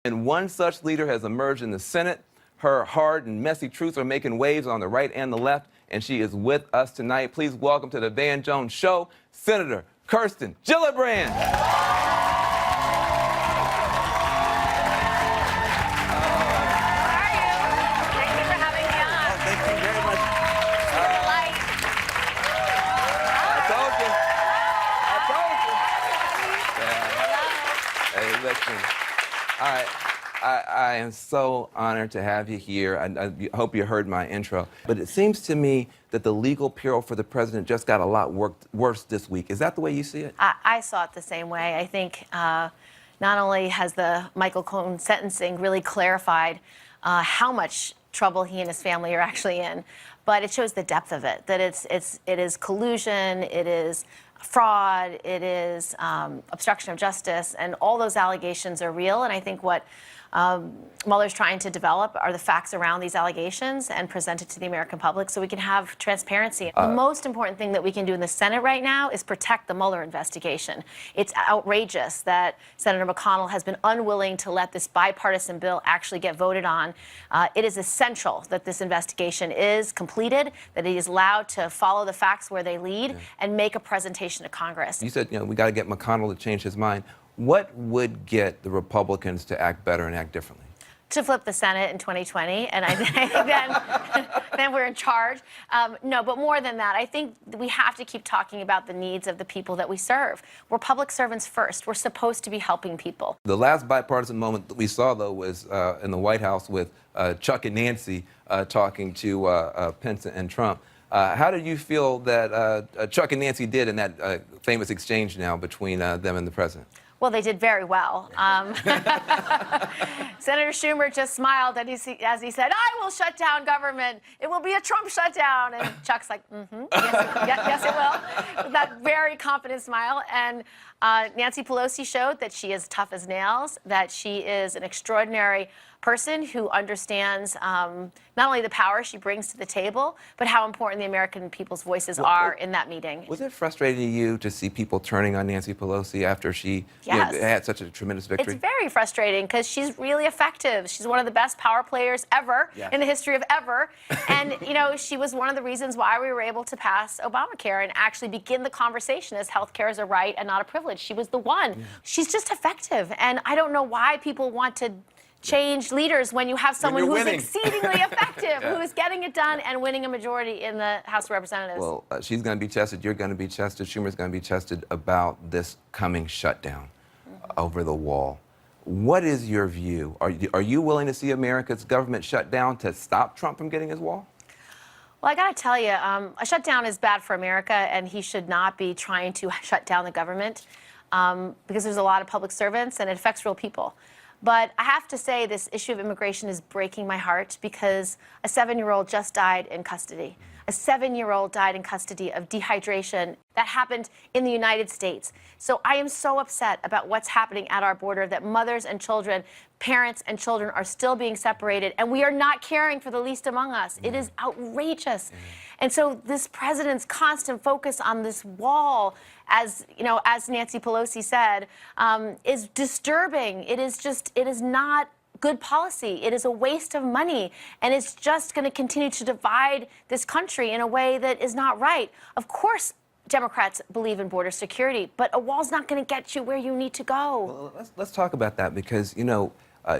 And one such leader has emerged in the Senate. Her hard and messy truths are making waves on the right and the left, and she is with us tonight. Please welcome to the Van Jones Show, Senator Kirsten Gillibrand. I am so honored to have you here. I hope you heard my intro. But it seems to me that the legal payroll for the president just got a lot worse this week. Is that the way you see it? I saw it the same way. I think not only has the Michael Cohen sentencing really clarified how much trouble he and his family are actually in, but it shows the depth of it, that it is collusion, it is fraud, it is obstruction of justice, and all those allegations are real. And I think what Mueller's trying to develop are the facts around these allegations and present it to the American public so we can have transparency. The most important thing that we can do in the Senate right now is protect the Mueller investigation. It's outrageous that Senator McConnell has been unwilling to let this bipartisan bill actually get voted on. It is essential that this investigation is completed, that he is allowed to follow the facts where they lead and make a presentation to Congress. You said, we got to get McConnell to change his mind. What would get the Republicans to act better and act differently? To flip the Senate in 2020, and I think then we're in charge. No, but more than that, I think we have to keep talking about the needs of the people that we serve. We're public servants first. We're supposed to be helping people. The last bipartisan moment that we saw, though, was in the White House with Chuck and Nancy talking to Pence and Trump. How did you feel that Chuck and Nancy did in that famous exchange now between them and the president? Well, they did very well. Senator Schumer just smiled as he said, "I will shut down government. It will be a Trump shutdown." And Chuck's like, yes, it will, with that very confident smile. And Nancy Pelosi showed that she is tough as nails, that she is an extraordinary person who understands not only the power she brings to the table, but how important the American people's voices are in that meeting. Was it frustrating to you to see people turning on Nancy Pelosi after she had such a tremendous victory? It's very frustrating because she's really effective. She's one of the best power players ever in the history of ever. And, she was one of the reasons why we were able to pass Obamacare and actually begin the conversation as healthcare is a right and not a privilege. She was the one. She's just effective. And I don't know why people want to change leaders when you have someone who's exceedingly effective, who is getting it done and winning a majority in the House of Representatives. Well, she's going to be tested. You're going to be tested. Schumer's going to be tested about this coming shutdown over the wall. What is your view? Are you willing to see America's government shut down to stop Trump from getting his wall? Well, I got to tell you, a shutdown is bad for America, and he should not be trying to shut down the government because there's a lot of public servants, and it affects real people. But I have to say this issue of immigration is breaking my heart because a 7-year-old just died in custody. A 7-year-old died in custody of dehydration. That happened in the United States. So I am so upset about what's happening at our border, that mothers and children, parents and children are still being separated, and we are not caring for the least among us. It is outrageous. And so this president's constant focus on this wall, as Nancy Pelosi said, is disturbing. It is not good policy. It is a waste of money, and it's just going to continue to divide this country in a way that is not right. Of course, Democrats believe in border security, but a wall's not going to get you where you need to go. Well, let's talk about that because,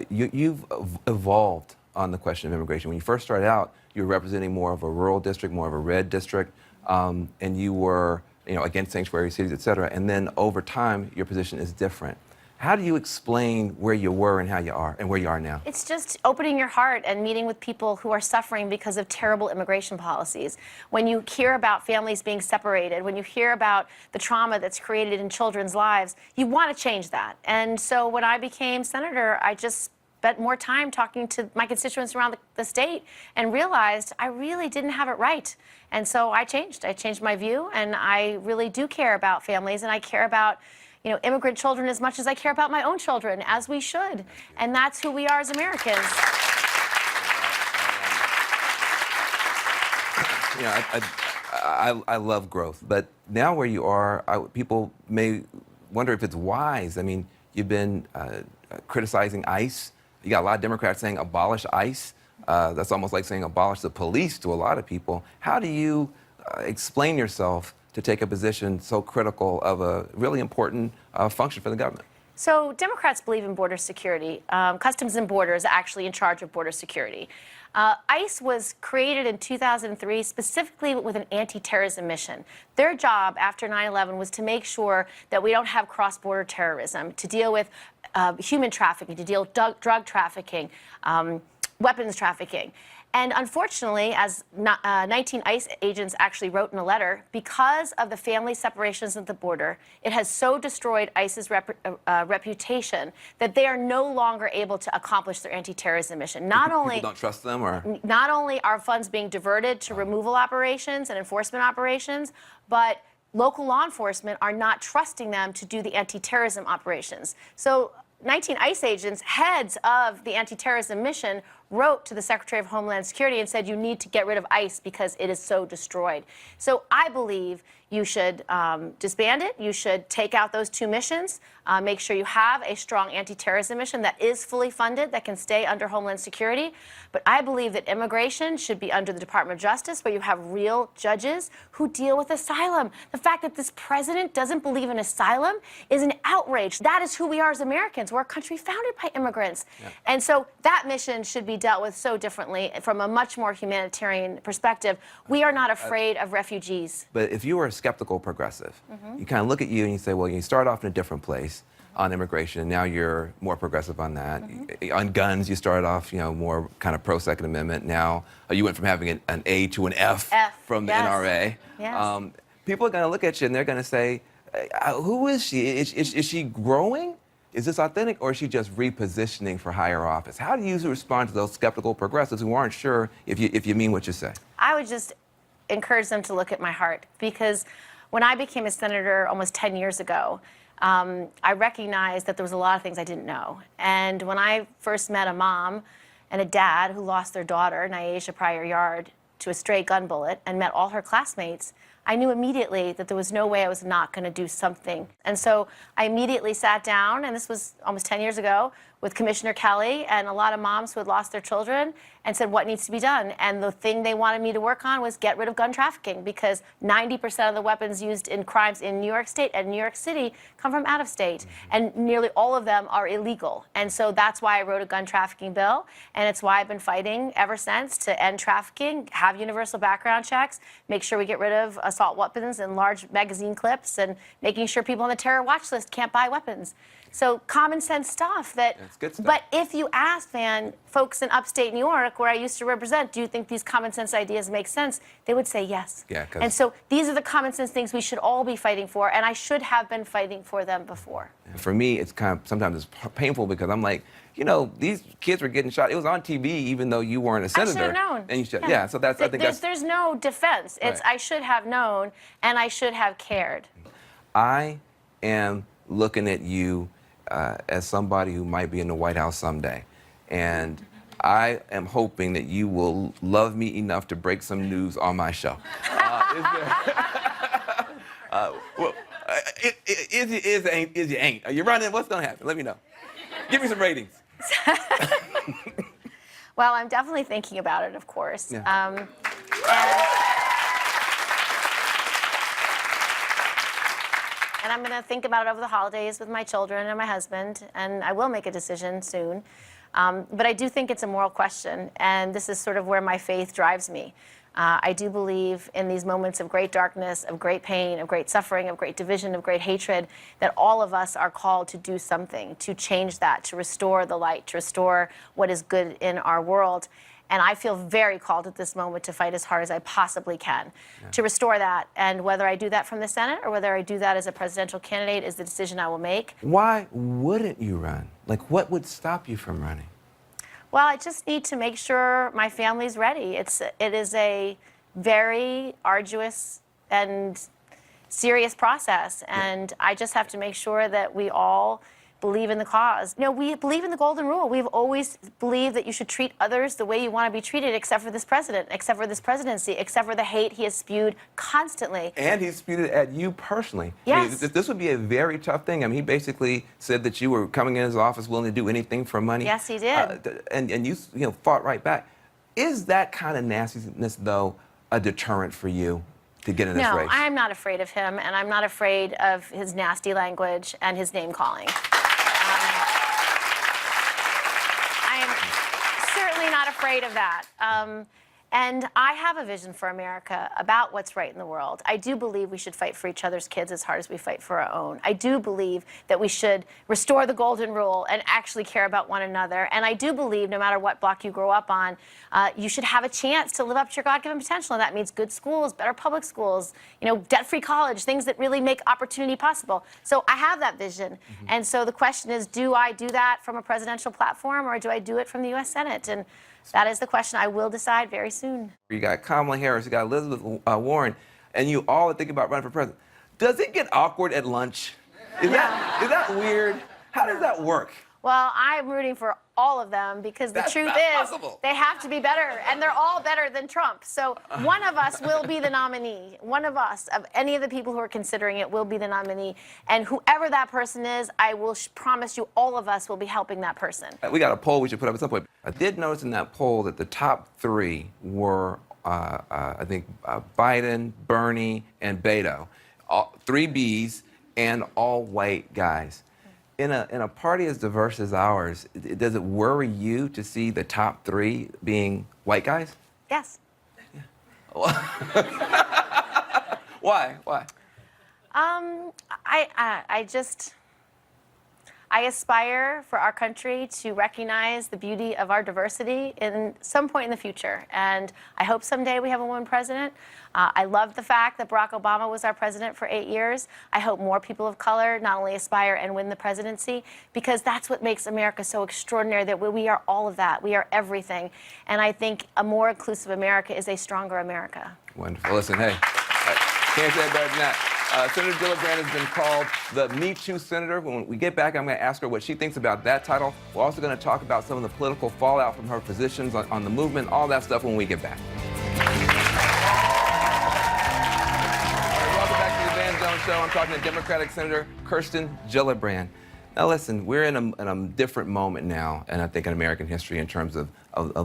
you've evolved on the question of immigration. When you first started out, you were representing more of a rural district, more of a red district, and you were, against sanctuary cities, et cetera. And then over time, your position is different. How do you explain where you were and how you are and where you are now? It's just opening your heart and meeting with people who are suffering because of terrible immigration policies. When you hear about families being separated, when you hear about the trauma that's created in children's lives, you want to change that. And so when I became senator, I just spent more time talking to my constituents around the state and realized I really didn't have it right. And so I changed. I changed my view, and I really do care about families, and I care about immigrant children as much as I care about my own children, as we should. And that's who we are as Americans. I love growth, but now where you are, people may wonder if it's wise. I mean, you've been criticizing ICE You got a lot of Democrats saying abolish ICE. That's almost like saying abolish the police to a lot of people. How do you explain yourself to take a position so critical of a really important function for the government? So Democrats believe in border security. Customs and Border is actually in charge of border security. ICE was created in 2003 specifically with an anti-terrorism mission. Their job after 9/11 was to make sure that we don't have cross-border terrorism, to deal with human trafficking, to deal with drug trafficking, weapons trafficking. And unfortunately, as 19 ICE agents actually wrote in a letter, because of the family separations at the border, it has so destroyed ICE's reputation that they are no longer able to accomplish their anti-terrorism mission. People don't trust them, or not only are funds being diverted to removal operations and enforcement operations, but local law enforcement are not trusting them to do the anti-terrorism operations. So 19 ICE agents, heads of the anti-terrorism mission, wrote to the Secretary of Homeland Security and said you need to get rid of ICE because it is so destroyed. So I believe you should disband it. You should take out those two missions. Make sure you have a strong anti-terrorism mission that is fully funded, that can stay under Homeland Security. But I believe that immigration should be under the Department of Justice, where you have real judges who deal with asylum. The fact that this president doesn't believe in asylum is an outrage. That is who we are as Americans. We're a country founded by immigrants. Yeah. And so that mission should be dealt with so differently from a much more humanitarian perspective. We are not afraid of refugees. But if you were a skeptical progressive, you kind of look at you and you say, well, you start off in a different place on immigration, and now you're more progressive on that. On guns, you started off, more kind of pro-Second Amendment. Now you went from having an A to an F from the NRA. Yes. People are going to look at you and they're going to say, who is she? Is she growing? Is this authentic, or is she just repositioning for higher office? How do you respond to those skeptical progressives who aren't sure if you mean what you say? I would just encourage them to look at my heart, because when I became a senator almost 10 years ago, I recognized that there was a lot of things I didn't know. And when I first met a mom and a dad who lost their daughter, Nyesha Pryor-Yard, to a stray gun bullet, and met all her classmates, I knew immediately that there was no way I was not going to do something. And so I immediately sat down, and this was almost 10 years ago, with Commissioner Kelly and a lot of moms who had lost their children, and said what needs to be done. And the thing they wanted me to work on was get rid of gun trafficking, because 90% of the weapons used in crimes in New York State and New York City come from out of state, and nearly all of them are illegal. And so that's why I wrote a gun trafficking bill, and it's why I've been fighting ever since to end trafficking, have universal background checks, make sure we get rid of assault weapons and large magazine clips, and making sure people on the terror watch list can't buy weapons. So common sense stuff that, that's good stuff. But if you ask, folks in upstate New York, where I used to represent, do you think these common sense ideas make sense? They would say yes. Yeah, and so these are the common sense things we should all be fighting for, and I should have been fighting for them before. For me, it's sometimes it's painful, because I'm like, these kids were getting shot. It was on TV, even though you weren't a senator. I should have known. And you should, yeah. So that's, I think there's no defense. It's right. I should have known, and I should have cared. I am looking at you as somebody who might be in the White House someday. And I am hoping that you will love me enough to break some news on my show. Is you ain't. Are you running? What's going to happen? Let me know. Give me some ratings. Well, I'm definitely thinking about it, of course. Yeah. And I'm going to think about it over the holidays with my children and my husband, and I will make a decision soon. But I do think it's a moral question, and this is sort of where my faith drives me. I do believe in these moments of great darkness, of great pain, of great suffering, of great division, of great hatred, that all of us are called to do something, to change that, to restore the light, to restore what is good in our world. And I feel very called at this moment to fight as hard as I possibly can to restore that. And whether I do that from the Senate or whether I do that as a presidential candidate is the decision I will make. Why wouldn't you run? Like, what would stop you from running? Well, I just need to make sure my family's ready. It is a very arduous and serious process. And I just have to make sure that we all believe in the cause. You know, we believe in the golden rule. We've always believed that you should treat others the way you want to be treated, except for this president, except for this presidency, except for the hate he has spewed constantly. And he spewed it at you personally. Yes. I mean, this would be a very tough thing. I mean, he basically said that you were coming in his office willing to do anything for money. Yes, he did. And you fought right back. Is that kind of nastiness, though, a deterrent for you to get in this race? No, I'm not afraid of him, and I'm not afraid of his nasty language and his name calling. I am certainly not afraid of that. And I have a vision for America about what's right in the world. I do believe we should fight for each other's kids as hard as we fight for our own. I do believe that we should restore the golden rule and actually care about one another. And I do believe no matter what block you grow up on, you should have a chance to live up to your God-given potential. And that means good schools, better public schools, debt-free college, things that really make opportunity possible. So I have that vision. Mm-hmm. And so the question is, do I do that from a presidential platform, or do I do it from the U.S. Senate? And that is the question I will decide very soon. You got Kamala Harris, you got Elizabeth Warren, and you all are thinking about running for president. Does it get awkward at lunch? Is that weird? How does that work? Well, I'm rooting for all of them because the truth is they have to be better, and they're all better than Trump. So one of us will be the nominee. One of us, of any of the people who are considering it, will be the nominee. And whoever that person is, I will promise you all of us will be helping that person. We got a poll we should put up at some point. I did notice in that poll that the top three were, I think, Biden, Bernie, and Beto. Three Bs and all white guys. In a party as diverse as ours, does it worry you to see the top three being white guys? Yes. Yeah. Why? I aspire for our country to recognize the beauty of our diversity in some point in the future. And I hope someday we have a woman president. I love the fact that Barack Obama was our president for 8 years. I hope more people of color not only aspire and win the presidency, because that's what makes America so extraordinary, that we are all of that. We are everything. And I think a more inclusive America is a stronger America. Wonderful. Listen, hey, can't say it better than that. Senator Gillibrand has been called the Me Too Senator. When we get back, I'm going to ask her what she thinks about that title. We're also going to talk about some of the political fallout from her positions on the movement, all that stuff when we get back. All right, welcome back to the Van Jones Show. I'm talking to Democratic Senator Kirsten Gillibrand. Now, listen, we're in a different moment now, and I think in American history, in terms of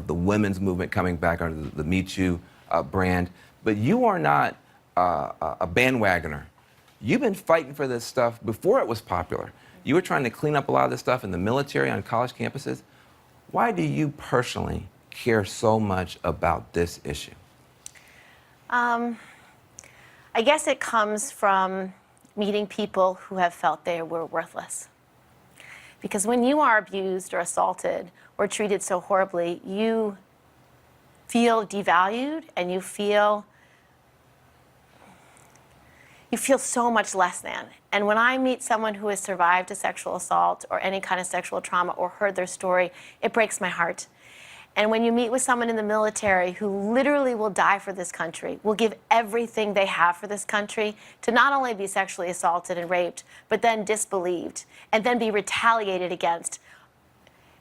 the women's movement coming back under the Me Too brand. But you are not a bandwagoner. You've been fighting for this stuff before it was popular. You were trying to clean up a lot of this stuff in the military, on college campuses. Why do you personally care so much about this issue? I guess it comes from meeting people who have felt they were worthless. Because when you are abused or assaulted or treated so horribly, you feel devalued and you feel so much less than. And when I meet someone who has survived a sexual assault or any kind of sexual trauma or heard their story, it breaks my heart. And when you meet with someone in the military who literally will die for this country, will give everything they have for this country to not only be sexually assaulted and raped, but then disbelieved and then be retaliated against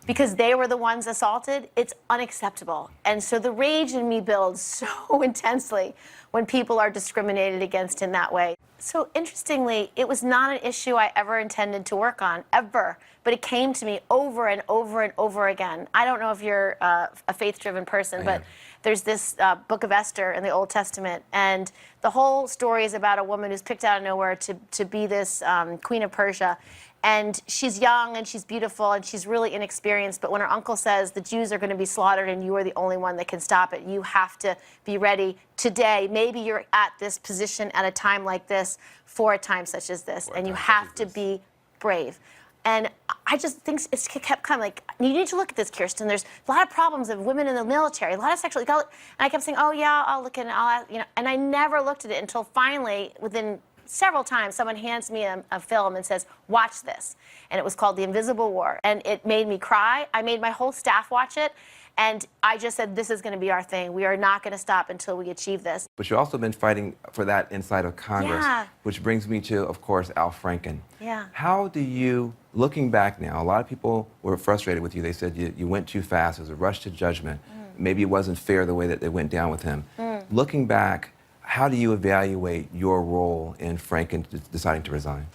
because they were the ones assaulted, it's unacceptable. And so the rage in me builds so intensely when people are discriminated against in that way. So interestingly, it was not an issue I ever intended to work on, ever. But it came to me over and over and over again. I don't know if you're a faith-driven person, but there's this book of Esther in the Old Testament, and the whole story is about a woman who's picked out of nowhere to be this queen of Persia. And she's young and she's beautiful and she's really inexperienced, but when her uncle says the Jews are going to be slaughtered and you are the only one that can stop it, you have to be ready today. Maybe you're at this position at a time like this for a time such as this, and you have to be brave. And I just think it kept coming, like, you need to look at this, Kirsten. There's a lot of problems of women in the military, a lot of sexual, and I kept saying, oh yeah, I'll look at it, and I never looked at it until finally, within several times, someone hands me a film and says, watch this. And it was called The Invisible War. And it made me cry. I made my whole staff watch it. And I just said, this is going to be our thing. We are not going to stop until we achieve this. But you've also been fighting for that inside of Congress, which brings me to, of course, Al Franken. Yeah. How do you Looking back now, a lot of people were frustrated with you. They said you went too fast. It was a rush to judgment. Maybe it wasn't fair the way that it went down with him. Looking back, how do you evaluate your role in Franken deciding to resign?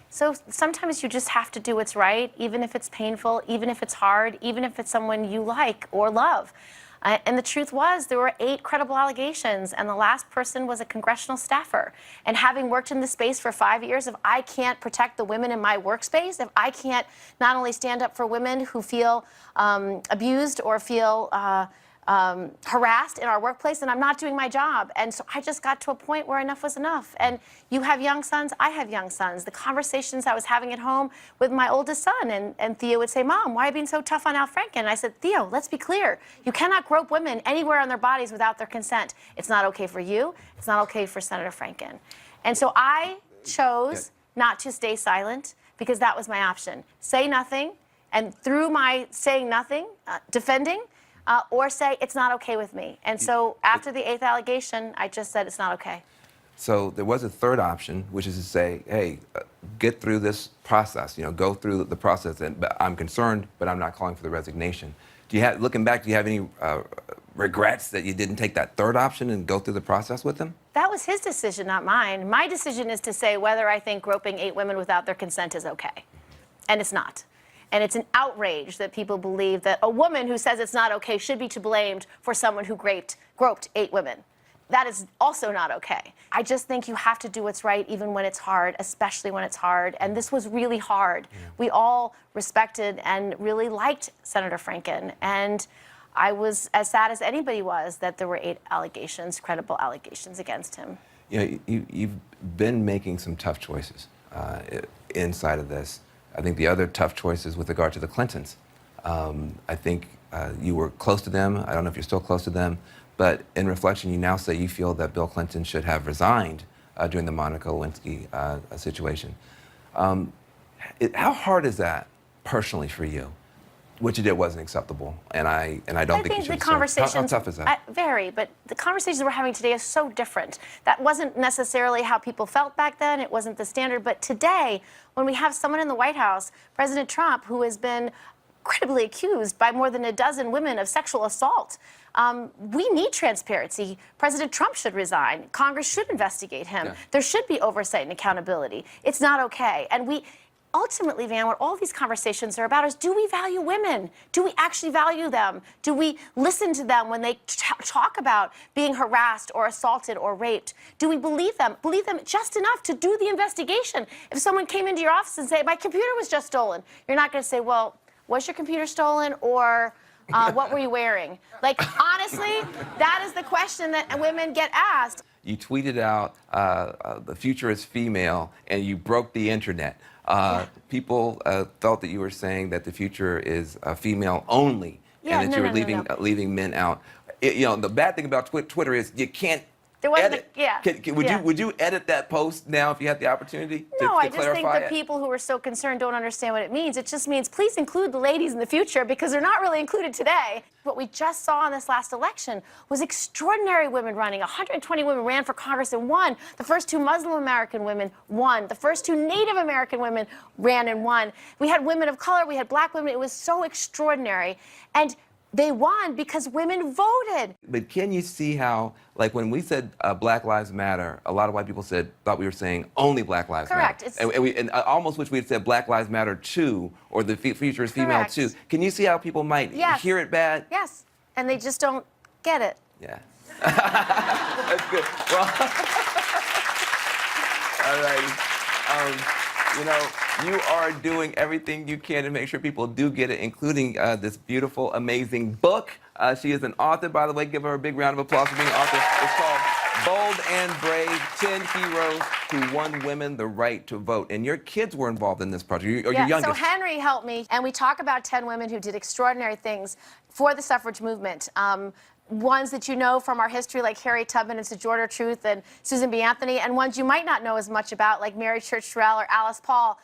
So sometimes you just have to do what's right, even if it's painful, even if it's hard, even if it's someone you like or love. And the truth was, there were 8 credible allegations, and the last person was a congressional staffer. And having worked in the space for 5 years, if I can't protect the women in my workspace, if I can't not only stand up for women who feel abused or feel harassed in our workplace, then I'm not doing my job. And so I just got to a point where enough was enough. And you have young sons, I have young sons. The conversations I was having at home with my oldest son, and Theo would say, Mom, why are you being so tough on Al Franken? And I said, Theo, let's be clear. You cannot grope women anywhere on their bodies without their consent. It's not okay for you. It's not okay for Senator Franken. And so I chose not to stay silent because that was my option. Say nothing, and through my saying nothing, defending, or say it's not okay with me. And so after the 8th allegation, I just said it's not okay. So there was a third option, which is to say, hey, get through this process, go through the process. And I'm concerned, but I'm not calling for the resignation. Looking back, do you have any regrets that you didn't take that third option and go through the process with him? That was his decision, not mine. My decision is to say whether I think groping 8 women without their consent is okay. And it's not. And it's an outrage that people believe that a woman who says it's not okay should be blamed for someone who groped 8 women. That is also not okay. I just think you have to do what's right even when it's hard, especially when it's hard. And this was really hard. Yeah. We all respected and really liked Senator Franken. And I was as sad as anybody was that there were 8 allegations, credible allegations against him. You've been making some tough choices inside of this. I think the other tough choices with regard to the Clintons. I think you were close to them. I don't know if you're still close to them. But in reflection, you now say you feel that Bill Clinton should have resigned during the Monica Lewinsky situation. How hard is that personally for you? What you did wasn't acceptable, and I don't think you should. The conversations, how tough is that? Very, but the conversations we're having today are so different. That wasn't necessarily how people felt back then. It wasn't the standard. But today, when we have someone in the White House, President Trump, who has been credibly accused by more than a dozen women of sexual assault, we need transparency. President Trump should resign. Congress should investigate him. Yeah. There should be oversight and accountability. It's not okay. And ultimately, Van, what all these conversations are about is, do we value women? Do we actually value them? Do we listen to them when they talk about being harassed or assaulted or raped? Do we believe them? Believe them just enough to do the investigation? If someone came into your office and said, my computer was just stolen, you're not going to say, well, was your computer stolen, or what were you wearing? Like, honestly, that is the question that women get asked. You tweeted out, the future is female, and you broke the internet. People felt that you were saying that the future is female only, and that you were leaving men out. The bad thing about Twitter is you can't edit. Would you edit that post now if you had the opportunity to No, I just think clarify the people who are so concerned don't understand what it means. It just means please include the ladies in the future, because they're not really included today. What we just saw in this last election was extraordinary women running. 120 women ran for Congress and won. The first 2 Muslim American women won. The first 2 Native American women ran and won. We had women of color. We had black women. It was so extraordinary. And they won because women voted. But can you see how, like when we said Black Lives Matter, a lot of white people thought we were saying only Black Lives Correct. Matter. And almost wish we had said Black Lives Matter too, or the future is female too. Can you see how people might hear it bad? Yes, and they just don't get it. Yeah. That's good. Well, all right. You are doing everything you can to make sure people do get it, including this beautiful, amazing book. She is an author, by the way. Give her a big round of applause for being an author. It's called Bold and Brave, 10 Heroes Who Won Women the Right to Vote. And your kids were involved in this project, or your youngest. So Henry helped me, and we talk about 10 women who did extraordinary things for the suffrage movement. Ones that you know from our history, like Harriet Tubman and Sojourner Truth and Susan B. Anthony, and ones you might not know as much about, like Mary Church Terrell or Alice Paul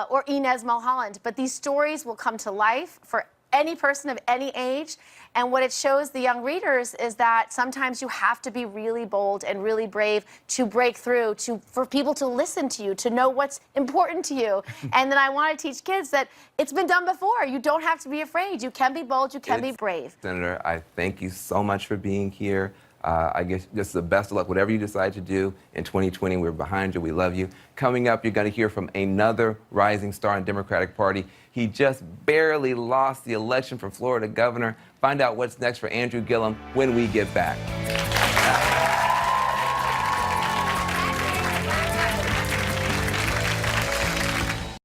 or Inez Mulholland. But these stories will come to life for any person of any age. And what it shows the young readers is that sometimes you have to be really bold and really brave to break through, for people to listen to you, to know what's important to you. And then I want to teach kids that it's been done before. You don't have to be afraid. You can be bold. You can be brave. Senator, I thank you so much for being here. I guess just the best of luck, whatever you decide to do in 2020. We're behind you. We love you. Coming up, you're going to hear from another rising star in the Democratic Party. He just barely lost the election for Florida governor. Find out what's next for Andrew Gillum when we get back.